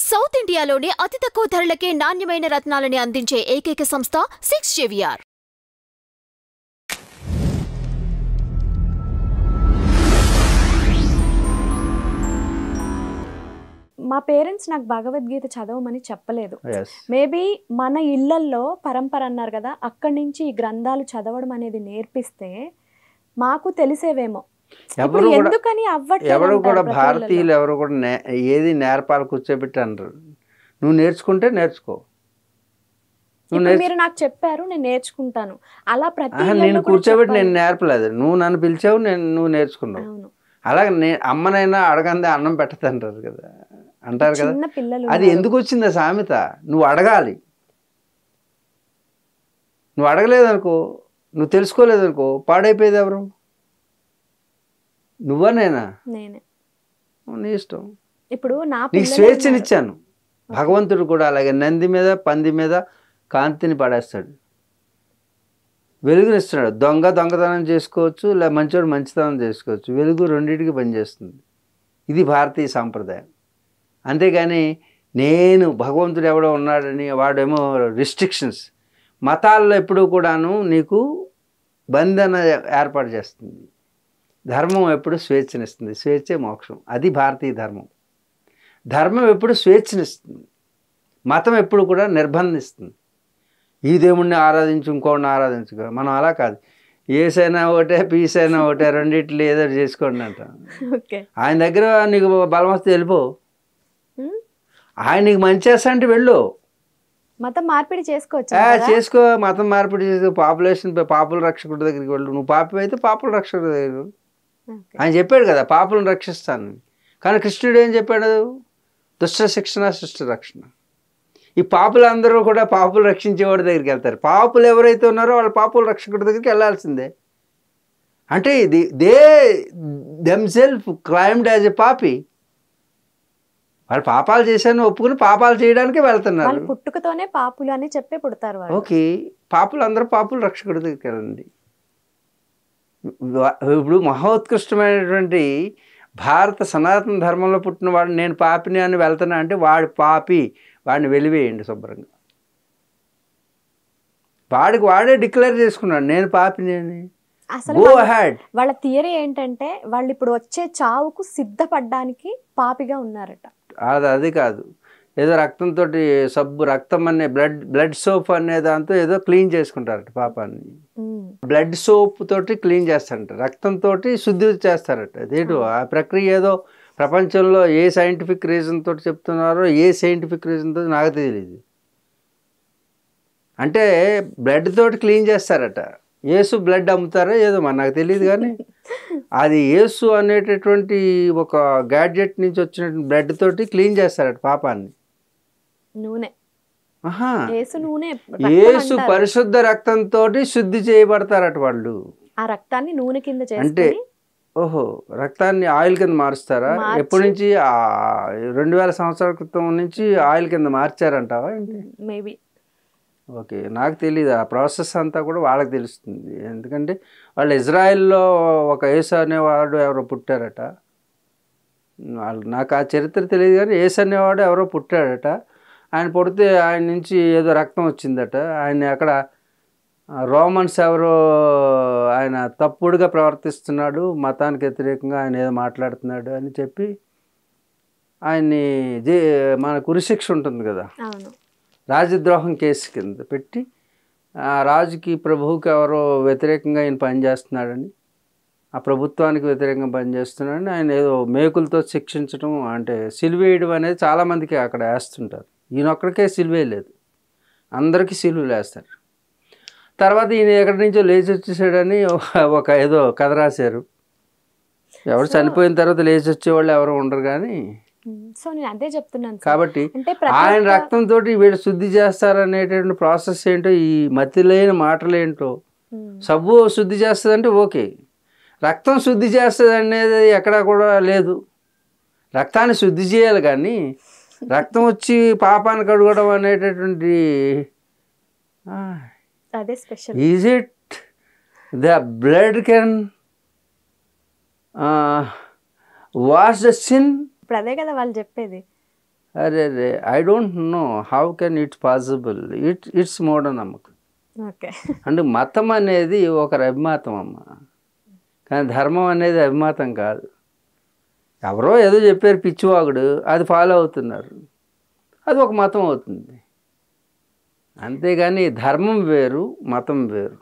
South ఇండియాలోనే అతి తక్కువ ధరలకే నాణ్యమైన రత్నాలని అందించే ఏకైక సంస్థ 6JVR. మా పేరెంట్స్ నాకు భగవద్గీత చదవమని చెప్పలేదు. మేబీ మన ఇళ్లల్లో పరంపర అన్నారు కదా, అక్కడి నుంచి ఈ గ్రంథాలు చదవడం అనేది నేర్పిస్తే మాకు తెలిసేవేమో. ఎందుకని ఎవరు కూడా భారతీయులు ఎవరు కూడా ఏది నేర్పాలి కూర్చోబెట్టి అనరు. నువ్వు నేర్చుకుంటే నేర్చుకో. మీరు నాకు చెప్పారు, నేను నేర్చుకుంటాను. అలా ప్రతి నేను కూర్చోబెట్టి నేను నేర్పలేదు, నువ్వు నన్ను పిలిచావు, నువ్వు నేర్చుకున్నావు. అలాగే అమ్మనైనా అడగందే అన్నం పెట్టదంటారు కదా, అంటారు కదా. అది ఎందుకు వచ్చింది సామెత? నువ్వు అడగాలి. నువ్వు అడగలేదనుకో, నువ్వు తెలుసుకోలేదనుకో, పాడైపోయేది ఎవరు? నువ్వా నేనా? నీ ఇష్టం. ఇప్పుడు నీకు స్వేచ్ఛనిచ్చాను. భగవంతుడు కూడా అలాగే నంది మీద పంది మీద కాంతిని పడేస్తాడు, వెలుగునిస్తున్నాడు. దొంగతనం చేసుకోవచ్చు, లేదా మంచోడు మంచితనం చేసుకోవచ్చు. వెలుగు రెండింటికి పనిచేస్తుంది. ఇది భారతీయ సాంప్రదాయం. అంతేగాని నేను భగవంతుడు ఎవడో ఉన్నాడని వాడేమో రిస్ట్రిక్షన్స్. మతాల్లో ఎప్పుడూ కూడాను నీకు బంధన ఏర్పాటు చేస్తుంది. ధర్మం ఎప్పుడు స్వేచ్ఛనిస్తుంది. స్వేచ్ఛే మోక్షం. అది భారతీయ ధర్మం. ధర్మం ఎప్పుడు స్వేచ్ఛనిస్తుంది. మతం ఎప్పుడు కూడా నిర్బంధిస్తుంది. ఈ దేవుణ్ణి ఆరాధించు, ఇంకోడిని ఆరాధించుకో. మనం అలా కాదు. ఏసైనా ఒకటే, పీసైనా ఒకటే, రెండిట్లు ఏదో చేసుకోండి అంటాం. ఆయన దగ్గర నీకు బలం వస్తే వెళ్ళిపో. ఆయన నీకు మంచి చేస్తా అంటే వెళ్ళు. మతం మార్పిడి చేసుకోవచ్చు, చేసుకో. మతం మార్పిడి చేసుకో. పాపుల రక్షకుడి దగ్గరికి వెళ్ళు. నువ్వు పాపి అయితే పాపుల రక్షకుడి దగ్గర. ఆయన చెప్పాడు కదా, పాపులను రక్షిస్తాను. కానీ కృష్ణుడు ఏం చెప్పాడు? దుష్ట శిక్షణ, శిష్ట రక్షణ. ఈ పాపులందరూ కూడా పాపులు రక్షించేవాడి దగ్గరికి వెళ్తారు. పాపులు ఎవరైతే ఉన్నారో వాళ్ళు పాపుల రక్షకుడి దగ్గరికి వెళ్ళాల్సిందే. అంటే they themself claimed as a పాపి. వాళ్ళు పాపాలు చేశాను ఒప్పుకుని పాపాలు చేయడానికి వెళ్తున్నారు. పుట్టుకతోనే పాపులు అని చెప్పి పుడతారు. ఓకే, పాపులు అందరూ పాపులు రక్షకుడి దగ్గరికి వెళ్ళండి. ఇప్పుడు మహోత్కృష్టమైనటువంటి భారత సనాతన ధర్మంలో పుట్టిన వాడు నేను పాపిని అని వెళ్తున్నా అంటే వాడు పాపి, వాడిని వెలివేయండి శుభ్రంగా. వాడికి వాడే డిక్లేర్ చేసుకున్నాడు నేను పాపిని అని. అసలు వాళ్ళ థియరీ ఏంటంటే వాళ్ళు ఇప్పుడు వచ్చే చావుకు సిద్ధపడడానికి పాపిగా ఉన్నారట. అది కాదు, ఏదో రక్తంతో సబ్బు, రక్తం అనే బ్లడ్ సోప్ అనే దాంతో ఏదో క్లీన్ చేసుకుంటారట పాపాన్ని. బ్లడ్ సోప్ తోటి క్లీన్ చేస్తారట, రక్తంతో శుద్ధి చేస్తారట. అదేంటో ఆ ప్రక్రియ ఏదో ప్రపంచంలో ఏ సైంటిఫిక్ రీజన్ తోటి చెప్తున్నారో, ఏ సైంటిఫిక్ రీజన్ తోటి నాకు తెలియదు. అంటే బ్లడ్ తోటి క్లీన్ చేస్తారట. యేసు బ్లడ్ అమ్ముతారో ఏదో మరి నాకు తెలియదు. కానీ అది యేసు అనేటటువంటి ఒక గ్యాడ్జెట్ నుంచి వచ్చిన బ్లడ్ తోటి క్లీన్ చేస్తారట పాపాన్ని. యేసు పరిశుద్ధ రక్తంతో శుద్ధి చేయబడతారట వాళ్ళు. ఆ రక్తాన్ని నూనె కింద అంటే ఓహో, రక్తాన్ని ఆయిల్ కింద మారుస్తారా? ఎప్పటి నుంచి? 2000 సంవత్సరాల క్రితం నుంచి ఆయిల్ కింద మార్చారంటావా? మేబీ. ఓకే, నాకు తెలియదు. ఆ ప్రాసెస్ అంతా కూడా వాళ్ళకి తెలుస్తుంది. ఎందుకంటే వాళ్ళు ఇజ్రాయెల్లో ఒక యేసు అనేవాడు ఎవరో పుట్టారట. వాళ్ళు నాకు ఆ చరిత్ర తెలియదు, కానీ యేసు అనేవాడు ఎవరో పుట్టాడట. ఆయన పుడితే ఆయన నుంచి ఏదో రక్తం వచ్చిందట. ఆయన అక్కడ రోమన్స్ ఎవరో ఆయన తప్పుడుగా ప్రవర్తిస్తున్నాడు, మతానికి వ్యతిరేకంగా ఆయన ఏదో మాట్లాడుతున్నాడు అని చెప్పి ఆయన్ని మన ఉరిశిక్ష ఉంటుంది కదా, రాజద్రోహం కేసు కింద పెట్టి ఆ రాజుకి ప్రభువుకి ఎవరో వ్యతిరేకంగా ఆయన పనిచేస్తున్నాడని, ఆ ప్రభుత్వానికి వ్యతిరేకంగా పనిచేస్తున్నాడని ఆయన ఏదో మేకులతో శిక్షించడం, అంటే సిలువేయడం అనేది చాలామందికి అక్కడ వేస్తుంటారు. ఈయనొక్కడికే సిలువే లేదు, అందరికీ సిలువలు వేస్తారు. తర్వాత ఈయన ఎక్కడి నుంచో లేచి వచ్చేసాడని ఒక ఏదో కథ రాశారు. ఎవరు చనిపోయిన తర్వాత లేచి వచ్చేవాళ్ళు ఎవరు ఉండరు. కానీ సో నేను అదే చెప్తున్నాను కాబట్టి ఆయన రక్తంతో వీళ్ళు శుద్ధి చేస్తారనేటువంటి ప్రాసెస్ ఏంటో, ఈ మతి లేని మాటలేంటో. సబ్బు శుద్ధి చేస్తుంది అంటే ఓకే, రక్తం శుద్ధి చేస్తుంది అనేది ఎక్కడా కూడా లేదు. రక్తాన్ని శుద్ధి చేయాలి, కానీ రక్తం వచ్చి పాపాన్ని కడగడం అనేటటువంటి అదే special. Is it the blood can wash the sin? ఇప్పుడు అదే కదా వాళ్ళు చెప్పేది. అరే రే I don't know how can it's possible. It's మూఢనమ్మకం. ఓకే. అంటే మతం అనేది ఒకరి అభిమతం అమ్మ, కానీ ధర్మం అనేది అభిమతం కాదు. ఎవరో ఏదో చెప్పారు పిచ్చివాగుడు, అది ఫాలో అవుతున్నారు, అది ఒక మతం అవుతుంది. అంతేగాని ధర్మం వేరు, మతం వేరు.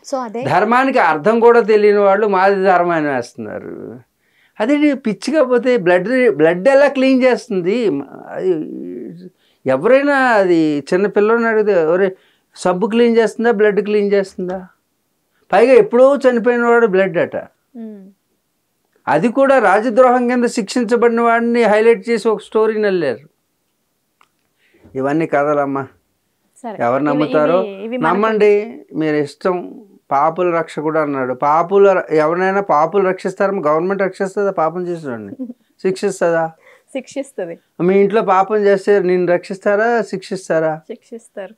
సో అదే ధర్మానికి అర్థం కూడా తెలియని వాళ్ళు మాది ధర్మాన్ని వేస్తున్నారు. అదే పిచ్చిగా పోతే బ్లడ్ ఎలా క్లీన్ చేస్తుంది? అది ఎవరైనా అది చిన్న పిల్లల్ని అడిగితే ఎవరే సబ్బు క్లీన్ చేస్తుందా, బ్లడ్ క్లీన్ చేస్తుందా? పైగా ఎప్పుడో చనిపోయిన వాడు బ్లడ్ అట. అది కూడా రాజద్రోహం కింద శిక్షించబడిన వాడిని హైలైట్ చేసి ఒక స్టోరీని వెళ్ళారు. ఇవన్నీ కథలమ్మా, ఎవరు నమ్ముతారో నమ్మండి, మీరు ఇష్టం. పాపుల రక్షకుడు అన్నాడు. ఎవరైనా పాపులు రక్షిస్తారా? గవర్నమెంట్ రక్షిస్తుందా? పాపం చేసేవాడిని శిక్షిస్తుందా? శిక్షిస్తుంది. మీ ఇంట్లో పాపం చేస్తే నిన్ను రక్షిస్తారా, శిక్షిస్తారా? శిక్షిస్తారు.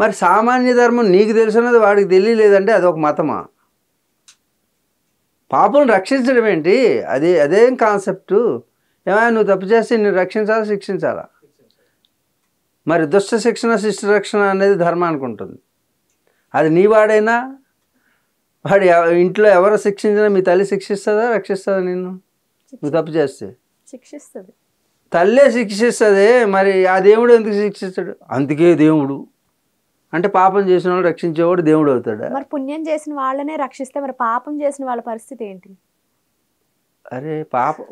మరి సామాన్య ధర్మం నీకు తెలిసినది వాడికి తెలియలేదంటే అదొక మతమా? పాపను రక్షించడం ఏంటి? అదేం కాన్సెప్టు? ఏమైనా నువ్వు తప్పు చేస్తే నిన్ను రక్షించాలా, శిక్షించాలా? మరి దుష్ట శిక్షణ శిష్ట రక్షణ అనేది ధర్మానికి ఉంటుంది. అది నీ వాడైనా వాడు ఇంట్లో ఎవరు శిక్షించినా మీ తల్లి శిక్షిస్తుందా, రక్షిస్తుందా? నిన్ను నువ్వు తప్పు చేస్తే శిక్షిస్తుంది. తల్లే శిక్షిస్తుంది. మరి ఆ దేవుడు ఎందుకు శిక్షిస్తాడు? అందుకే దేవుడు అంటే పాపం చేసిన వాళ్ళు రక్షించేవాడు దేవుడు అవుతాడా? మరి పుణ్యం చేసిన వాళ్ళనే రక్షిస్తే మరి పాపం చేసిన వాళ్ళ పరిస్థితి ఏంటి? అరే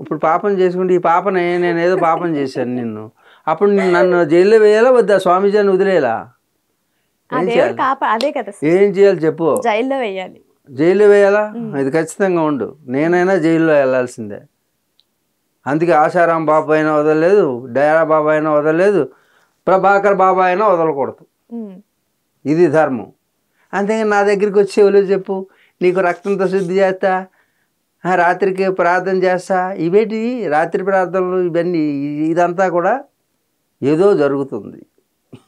ఇప్పుడు పాపం చేసుకుంటే ఈ పాపనే నేను ఏదో పాపం చేశాను నిన్ను, అప్పుడు నన్ను జైల్లో వేయాలా వద్దా? స్వామీజీని వదిలేలా? అదే కదా, ఏం చేయాలి చెప్పు? జైల్లో వేయాలి. జైల్లో వేయాలా? ఇది ఖచ్చితంగా ఉండు. నేనైనా జైల్లో వెళ్ళాల్సిందే. అందుకే ఆశారాం బాబు అయినా వదలలేదు, డయారా బాబు అయినా వదలలేదు, ప్రభాకర్ బాబా అయినా వదలకూడదు. ఇది ధర్మం. అంతేగాని నా దగ్గరికి వచ్చేవాళ్ళు చెప్పు నీకు రక్తంతో శుద్ధి చేస్తా, రాత్రికి ప్రార్థన చేస్తా, ఇవేంటి రాత్రి ప్రార్థనలు ఇవన్నీ? ఇదంతా కూడా ఏదో జరుగుతుంది.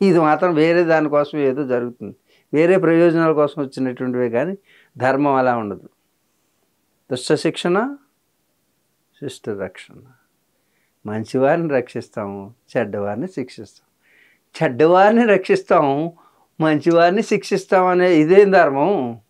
ఇది మాత్రం వేరే దానికోసం ఏదో జరుగుతుంది, వేరే ప్రయోజనాల కోసం వచ్చినటువంటివే. కానీ ధర్మం అలా ఉండదు. దుష్ట శిక్షణ శిష్ట రక్షణ. మంచివారిని రక్షిస్తాము, చెడ్డవారిని శిక్షిస్తాం. చెడ్డవారిని రక్షిస్తాము, మంచివారిని శిక్షిస్తాం అనే ఇదేం ధర్మం?